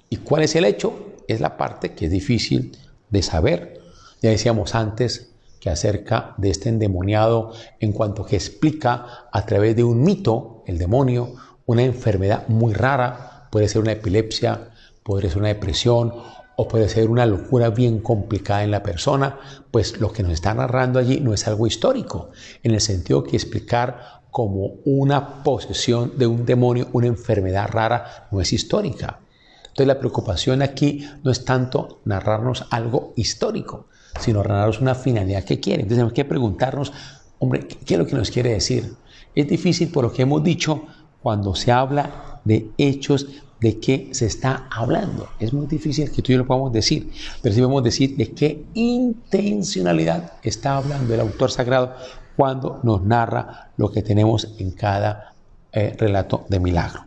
¿Y cuál es el hecho? Es la parte que es difícil de saber. Ya decíamos antes que acerca de este endemoniado en cuanto que explica a través de un mito, el demonio, una enfermedad muy rara, puede ser una epilepsia, puede ser una depresión o puede ser una locura bien complicada en la persona, pues lo que nos está narrando allí no es algo histórico, en el sentido que explicar como una posesión de un demonio, una enfermedad rara, no es histórica. Entonces la preocupación aquí no es tanto narrarnos algo histórico, sino narrarnos una finalidad que quiere. Entonces tenemos que preguntarnos, hombre, ¿qué es lo que nos quiere decir? Es difícil por lo que hemos dicho cuando se habla de hechos, de qué se está hablando. Es muy difícil que tú y yo lo podamos decir, pero sí podemos decir de qué intencionalidad está hablando el autor sagrado cuando nos narra lo que tenemos en cada relato de milagro.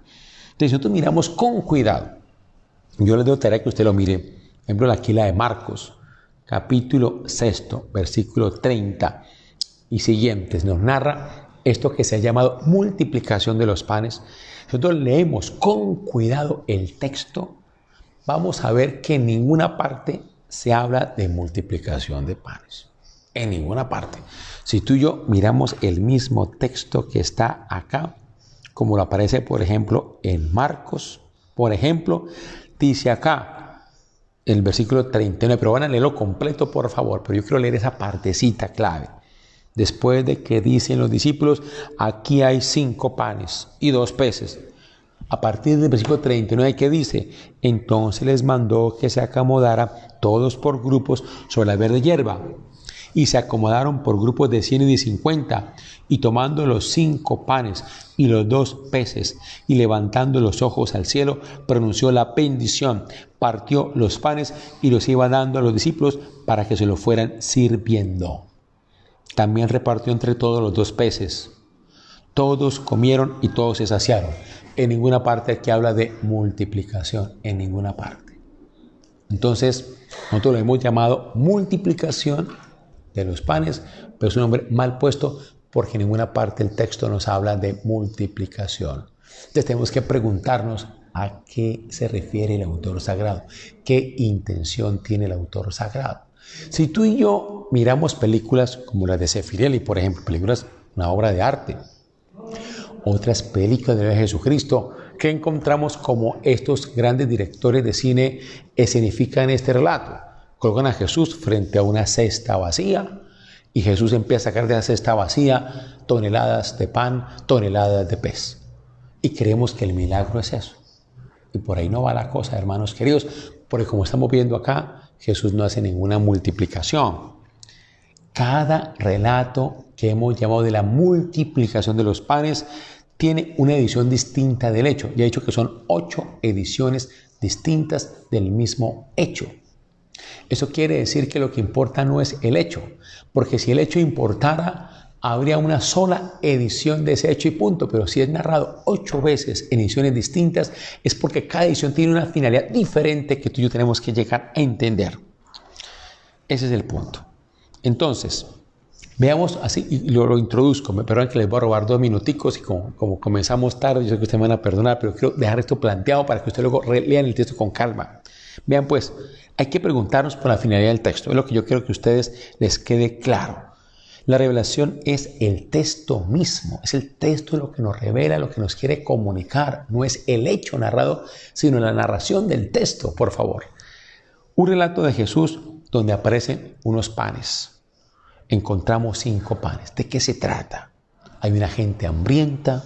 Entonces nosotros miramos con cuidado. Yo les doy tarea que usted lo mire. Por ejemplo, aquí la de Marcos, capítulo 6, versículo 30 y siguientes. Nos narra esto que se ha llamado multiplicación de los panes. Nosotros leemos con cuidado el texto. Vamos a ver que en ninguna parte se habla de multiplicación de panes. En ninguna parte. Si tú y yo miramos el mismo texto que está acá, como lo aparece, por ejemplo, en Marcos, por ejemplo, dice acá, el versículo 39, pero van a leerlo completo, por favor, pero yo quiero leer esa partecita clave. Después de que dicen los discípulos, aquí hay 5 panes y 2 peces. A partir del versículo 39 que dice, entonces les mandó que se acomodara todos por grupos sobre la verde hierba. Y se acomodaron por grupos de 100 y de 50, y tomando los 5 panes y los 2 peces, y levantando los ojos al cielo, pronunció la bendición, partió los panes y los iba dando a los discípulos para que se lo fueran sirviendo. También repartió entre todos los 2 peces. Todos comieron y todos se saciaron. En ninguna parte aquí habla de multiplicación, en ninguna parte. Entonces, nosotros lo hemos llamado multiplicación de los panes, pero es un nombre mal puesto porque en ninguna parte el texto nos habla de multiplicación. Entonces tenemos que preguntarnos a qué se refiere el autor sagrado, qué intención tiene el autor sagrado. Si tú y yo miramos películas como las de Zeffirelli, por ejemplo, películas, una obra de arte, otras películas de Jesucristo, ¿qué encontramos como estos grandes directores de cine escenifican este relato? Colocan a Jesús frente a una cesta vacía y Jesús empieza a sacar de la cesta vacía toneladas de pan, toneladas de pez. Y creemos que el milagro es eso. Y por ahí no va la cosa, hermanos queridos, porque como estamos viendo acá, Jesús no hace ninguna multiplicación. Cada relato que hemos llamado de la multiplicación de los panes tiene una edición distinta del hecho. Ya he dicho que son 8 ediciones distintas del mismo hecho. Eso quiere decir que lo que importa no es el hecho, porque si el hecho importara, habría una sola edición de ese hecho y punto, pero si es narrado 8 veces en ediciones distintas, es porque cada edición tiene una finalidad diferente que tú y yo tenemos que llegar a entender. Ese es el punto. Entonces, veamos así, y lo introduzco, me perdonan que les voy a robar 2 minuticos y como comenzamos tarde, yo sé que ustedes me van a perdonar, pero quiero dejar esto planteado para que ustedes luego lean el texto con calma. Vean pues, hay que preguntarnos por la finalidad del texto, es lo que yo quiero que a ustedes les quede claro. La revelación es el texto mismo, es el texto lo que nos revela, lo que nos quiere comunicar, no es el hecho narrado, sino la narración del texto, por favor. Un relato de Jesús donde aparecen unos panes. Encontramos 5 panes. ¿De qué se trata? Hay una gente hambrienta.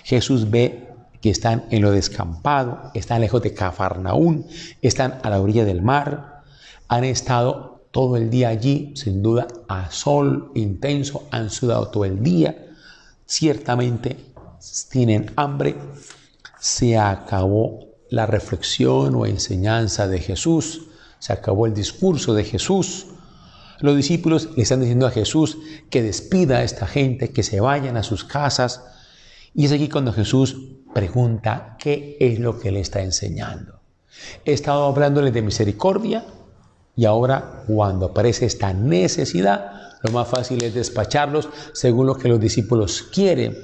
Jesús ve que están en lo descampado, están lejos de Cafarnaún, están a la orilla del mar, han estado todo el día allí, sin duda, a sol intenso, han sudado todo el día, ciertamente tienen hambre, se acabó la reflexión o enseñanza de Jesús, se acabó el discurso de Jesús. Los discípulos le están diciendo a Jesús que despida a esta gente, que se vayan a sus casas. Y es aquí cuando Jesús pregunta qué es lo que le está enseñando. He estado hablándoles de misericordia y ahora cuando aparece esta necesidad, lo más fácil es despacharlos según lo que los discípulos quieren.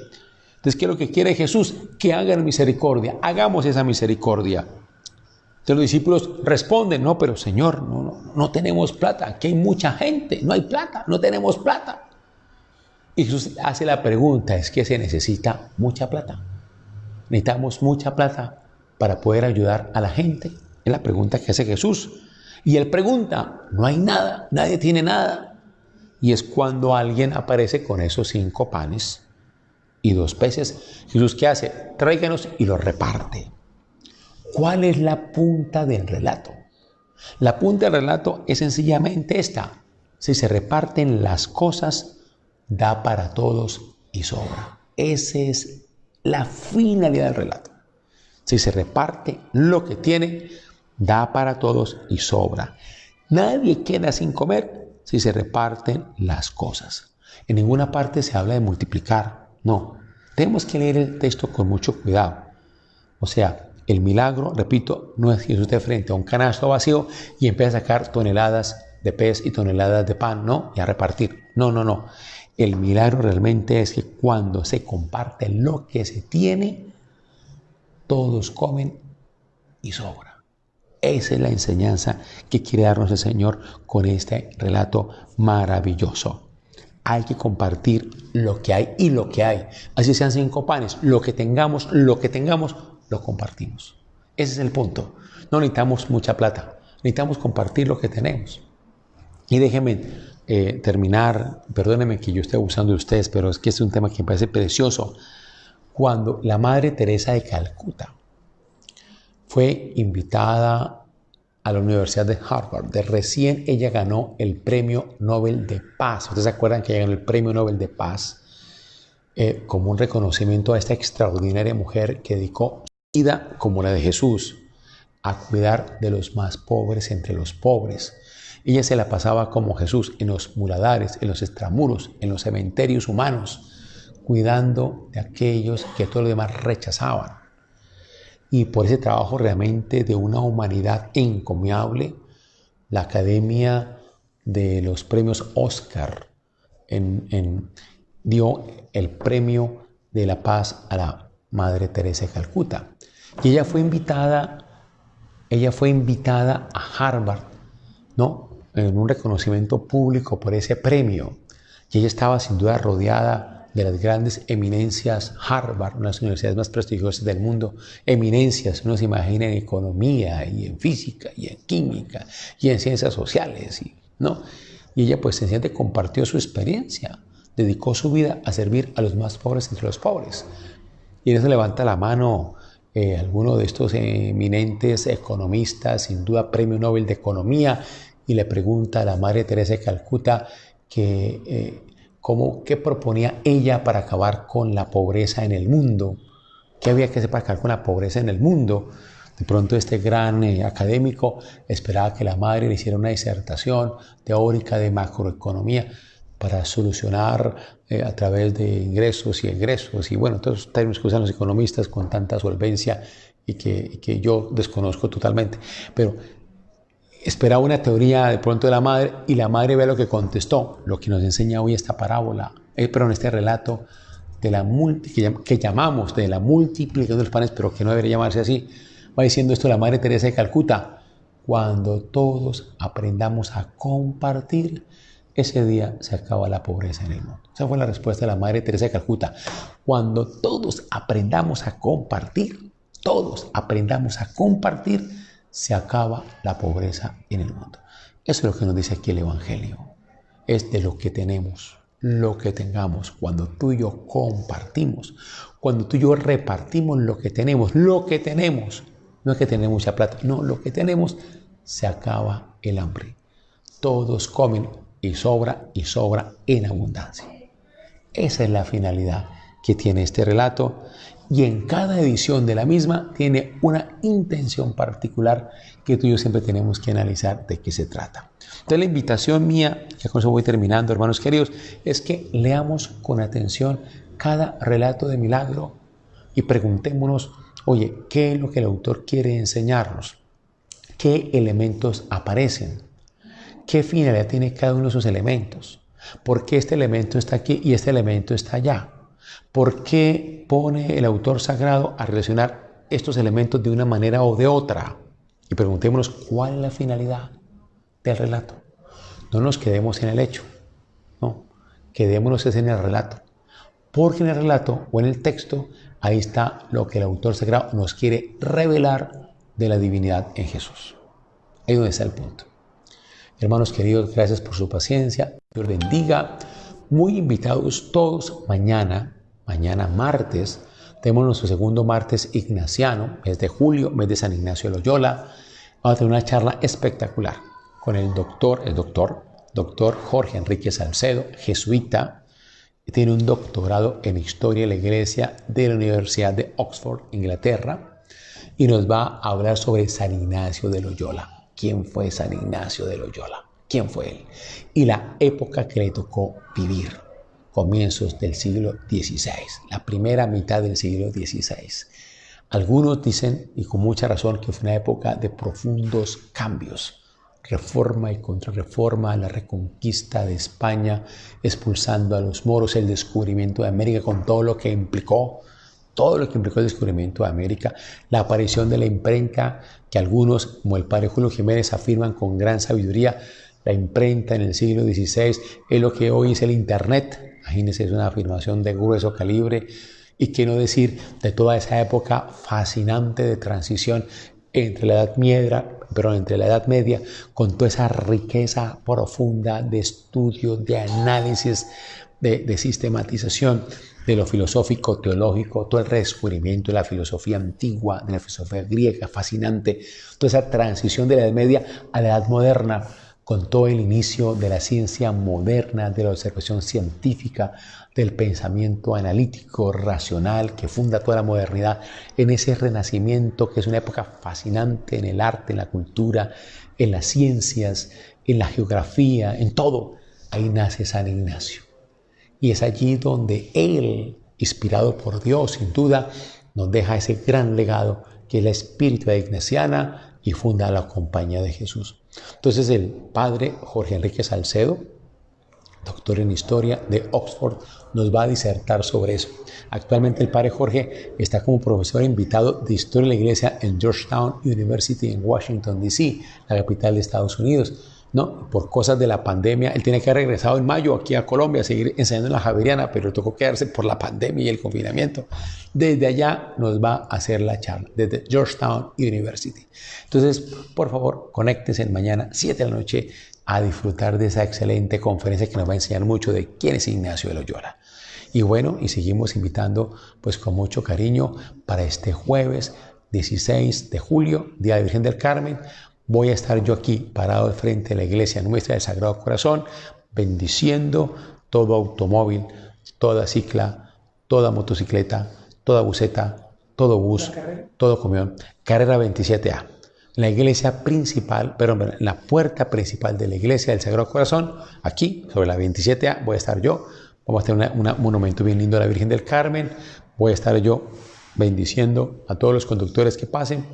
Entonces, ¿qué es lo que quiere Jesús? Que hagan misericordia, hagamos esa misericordia. Entonces los discípulos responden, no, pero Señor, no tenemos plata, aquí hay mucha gente, no hay plata, no tenemos plata. Y Jesús hace la pregunta, es que se necesita mucha plata. Necesitamos mucha plata para poder ayudar a la gente. Es la pregunta que hace Jesús. Y él pregunta, no hay nada, nadie tiene nada. Y es cuando alguien aparece con esos 5 panes y 2 peces. Jesús, ¿qué hace? Tráiganos y los reparte. ¿Cuál es la punta del relato? La punta del relato es sencillamente esta. Si se reparten las cosas, da para todos y sobra. Esa es la finalidad del relato. Si se reparte lo que tiene, da para todos y sobra. Nadie queda sin comer si se reparten las cosas. En ninguna parte se habla de multiplicar. No. Tenemos que leer el texto con mucho cuidado. O sea, el milagro, repito, no es que Jesús esté frente a un canasto vacío y empiece a sacar toneladas de pez y toneladas de pan, ¿no? Y a repartir. No. El milagro realmente es que cuando se comparte lo que se tiene, todos comen y sobra. Esa es la enseñanza que quiere darnos el Señor con este relato maravilloso. Hay que compartir lo que hay y lo que hay. Así sean 5 panes, lo que tengamos, lo compartimos. Ese es el punto. No necesitamos mucha plata, necesitamos compartir lo que tenemos. Y déjenme terminar, perdónenme que yo esté abusando de ustedes, pero es que este es un tema que me parece precioso. Cuando la Madre Teresa de Calcuta fue invitada a la Universidad de Harvard, de recién ella ganó el Premio Nobel de Paz. ¿Ustedes se acuerdan que ella ganó el Premio Nobel de Paz? Como un reconocimiento a esta extraordinaria mujer que dedicó vida como la de Jesús a cuidar de los más pobres entre los pobres. Ella se la pasaba como Jesús en los muladares, en los extramuros, en los cementerios humanos, cuidando de aquellos que todos los demás rechazaban. y por ese trabajo realmente de una humanidad encomiable, la Academia de los Premios Oscar dio el premio de la paz a la Madre Teresa de Calcuta. Y ella fue invitada a Harvard, ¿no?, en un reconocimiento público por ese premio. Y ella estaba sin duda rodeada de las grandes eminencias. Harvard, una de las universidades más prestigiosas del mundo, eminencias, uno se imagina en economía y en física y en química y en ciencias sociales, ¿no? Y ella pues sencillamente compartió su experiencia, dedicó su vida a servir a los más pobres entre los pobres. Y en eso levanta la mano alguno de estos eminentes economistas, sin duda premio Nobel de Economía, y le pregunta a la Madre Teresa de Calcuta qué proponía ella para acabar con la pobreza en el mundo, qué había que hacer para acabar con la pobreza en el mundo. De pronto este gran académico esperaba que la madre le hiciera una disertación teórica de macroeconomía para solucionar a través de ingresos y egresos y bueno, todos los términos que usan los economistas con tanta solvencia y que yo desconozco totalmente. Pero esperaba una teoría de pronto de la madre y la madre ve lo que contestó, lo que nos enseña hoy esta parábola, este relato de que llamamos de la multiplicación de los panes, pero que no debería llamarse así. Va diciendo esto la Madre Teresa de Calcuta: cuando todos aprendamos a compartir, ese día se acaba la pobreza en el mundo. Esa fue la respuesta de la Madre Teresa de Calcuta. Cuando todos aprendamos a compartir, se acaba la pobreza en el mundo. Eso es lo que nos dice aquí el Evangelio. Es de lo que tenemos, lo que tengamos. Cuando tú y yo compartimos, cuando tú y yo repartimos lo que tenemos, no es que tenemos mucha plata, no, lo que tenemos, se acaba el hambre. Todos comen y sobra en abundancia. Esa es la finalidad que tiene este relato. Y en cada edición de la misma tiene una intención particular que tú y yo siempre tenemos que analizar de qué se trata. Entonces la invitación mía, ya con eso voy terminando, hermanos queridos, es que leamos con atención cada relato de milagro y preguntémonos, oye, ¿qué es lo que el autor quiere enseñarnos? ¿Qué elementos aparecen? ¿Qué finalidad tiene cada uno de esos elementos? ¿Por qué este elemento está aquí y este elemento está allá? ¿Por qué pone el autor sagrado a relacionar estos elementos de una manera o de otra? Y preguntémonos cuál es la finalidad del relato. No nos quedemos en el hecho, no, quedémonos en el relato. Porque en el relato o en el texto, ahí está lo que el autor sagrado nos quiere revelar de la divinidad en Jesús. Ahí es donde está el punto. Hermanos queridos, gracias por su paciencia. Dios bendiga. Muy invitados todos mañana martes, tenemos nuestro segundo martes ignaciano, mes de julio, mes de San Ignacio de Loyola. Vamos a tener una charla espectacular con el doctor Jorge Enrique Salcedo, jesuita, que tiene un doctorado en Historia de la Iglesia de la Universidad de Oxford, Inglaterra, y nos va a hablar sobre San Ignacio de Loyola. ¿Quién fue San Ignacio de Loyola? ¿Quién fue él? Y la época que le tocó vivir, comienzos del siglo XVI, la primera mitad del siglo XVI. Algunos dicen, y con mucha razón, que fue una época de profundos cambios, reforma y contrarreforma, la reconquista de España, expulsando a los moros, el descubrimiento de América con todo lo que implicó el descubrimiento de América, la aparición de la imprenta, que algunos, como el padre Julio Jiménez, afirman con gran sabiduría, la imprenta en el siglo XVI es lo que hoy es el Internet. Imagínense, es una afirmación de grueso calibre. Y qué no decir de toda esa época fascinante de transición entre la Edad Media, con toda esa riqueza profunda de estudio, de análisis, de sistematización de lo filosófico, teológico, todo el redescubrimiento de la filosofía antigua, de la filosofía griega, fascinante, toda esa transición de la Edad Media a la Edad Moderna, con todo el inicio de la ciencia moderna, de la observación científica, del pensamiento analítico, racional, que funda toda la modernidad, en ese renacimiento que es una época fascinante en el arte, en la cultura, en las ciencias, en la geografía, en todo. Ahí nace San Ignacio. Y es allí donde él, inspirado por Dios, sin duda, nos deja ese gran legado que es la espiritualidad ignaciana y funda la Compañía de Jesús. Entonces el padre Jorge Enrique Salcedo, doctor en Historia de Oxford, nos va a disertar sobre eso. Actualmente el padre Jorge está como profesor invitado de Historia de la Iglesia en Georgetown University en Washington, D.C., la capital de Estados Unidos. No, por cosas de la pandemia, él tiene que haber regresado en mayo aquí a Colombia a seguir enseñando en la Javeriana, pero tocó quedarse por la pandemia y el confinamiento. Desde allá nos va a hacer la charla, desde Georgetown University. Entonces, por favor, conéctense mañana, 7 de la noche, a disfrutar de esa excelente conferencia que nos va a enseñar mucho de quién es Ignacio de Loyola. Y bueno, y seguimos invitando pues con mucho cariño para este jueves 16 de julio, Día de la Virgen del Carmen. Voy a estar yo aquí parado al frente de la Iglesia Nuestra del Sagrado Corazón, bendiciendo todo automóvil, toda cicla, toda motocicleta, toda buseta, todo bus, todo camión. Carrera 27A. La iglesia principal, perdón, la puerta principal de la Iglesia del Sagrado Corazón, aquí sobre la 27A, voy a estar yo. Vamos a tener un monumento bien lindo a la Virgen del Carmen. Voy a estar yo bendiciendo a todos los conductores que pasen.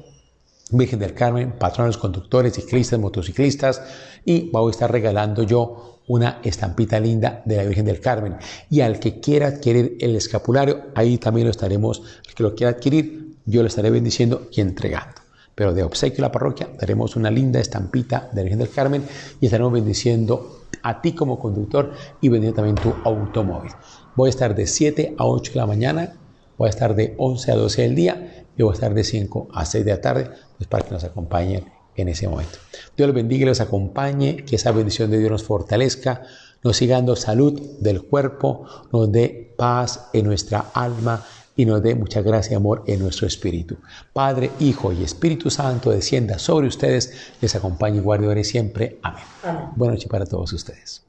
Virgen del Carmen, patrón de los conductores, ciclistas, motociclistas, y voy a estar regalando yo una estampita linda de la Virgen del Carmen. Y al que quiera adquirir el escapulario, ahí también lo estaremos, el que lo quiera adquirir, yo lo estaré bendiciendo y entregando. Pero de obsequio a la parroquia daremos una linda estampita de la Virgen del Carmen y estaremos bendiciendo a ti como conductor y bendiciendo también tu automóvil. Voy a estar de 7 a 8 de la mañana, voy a estar de 11 a 12 del día y voy a estar de 5 a 6 de la tarde, pues para que nos acompañen en ese momento. Dios los bendiga y los acompañe, que esa bendición de Dios nos fortalezca, nos siga dando salud del cuerpo, nos dé paz en nuestra alma y nos dé mucha gracia y amor en nuestro espíritu. Padre, Hijo y Espíritu Santo descienda sobre ustedes, les acompañe y guarde ahora y siempre. Amén. Amén. Buenas noches para todos ustedes.